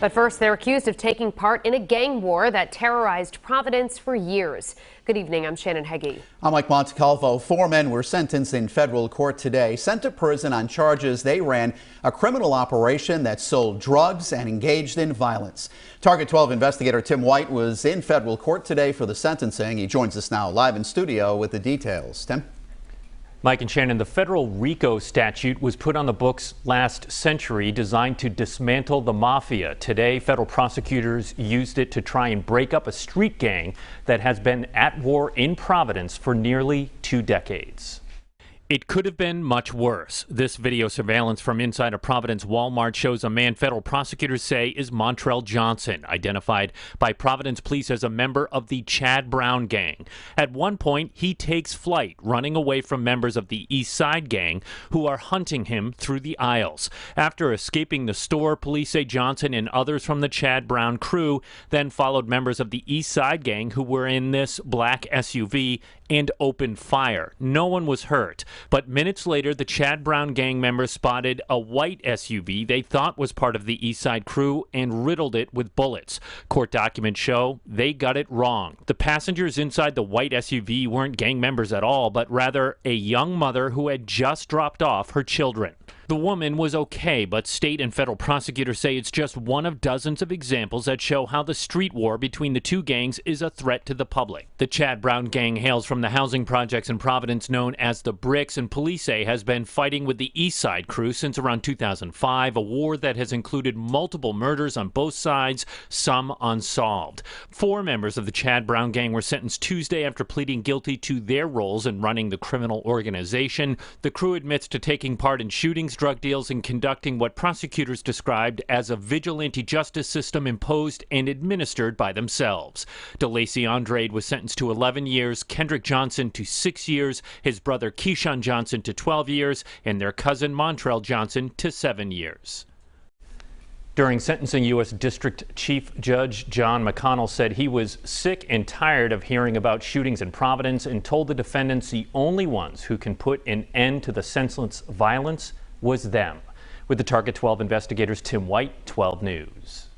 But first, they're accused of taking part in a gang war that terrorized Providence for years. Good evening, I'm Shannon Heggie. I'm Mike Montecalvo. 4 men were sentenced in federal court today, sent to prison on charges they ran a criminal operation that sold drugs and engaged in violence. Target 12 investigator Tim White was in federal court today for the sentencing. He joins us now live in studio with the details. Tim? Mike and Shannon, the federal RICO statute was put on the books last century, designed to dismantle the mafia. Today, federal prosecutors used it to try and break up a street gang that has been at war in Providence for nearly 2 decades. It could have been much worse. This video surveillance from inside a Providence Walmart shows a man federal prosecutors say is Montrell Johnson, identified by Providence police as a member of the Chad Brown gang. At one point, he takes flight, running away from members of the East Side gang who are hunting him through the aisles. After escaping the store, police say Johnson and others from the Chad Brown crew then followed members of the East Side gang who were in this black SUV and opened fire. No one was hurt. But minutes later, the Chad Brown gang members spotted a white SUV they thought was part of the East Side crew and riddled it with bullets. Court documents show they got it wrong. The passengers inside the white SUV weren't gang members at all, but rather a young mother who had just dropped off her children. The woman was okay, but state and federal prosecutors say it's just one of dozens of examples that show how the street war between the two gangs is a threat to the public. The Chad Brown gang hails from the housing projects in Providence known as the Bricks, and police say has been fighting with the East Side crew since around 2005, a war that has included multiple murders on both sides, some unsolved. 4 members of the Chad Brown gang were sentenced Tuesday after pleading guilty to their roles in running the criminal organization. The crew admits to taking part in shootings, drug deals, and conducting what prosecutors described as a vigilante justice system imposed and administered by themselves. DeLacy Andrade was sentenced to 11 years, Kendrick Johnson to 6 years, his brother Keyshawn Johnson to 12 years, and their cousin Montrell Johnson to 7 years. During sentencing, U.S. District Chief Judge John McConnell said he was sick and tired of hearing about shootings in Providence and told the defendants the only ones who can put an end to the senseless violence was them. With the Target 12 investigators, Tim White, 12 News.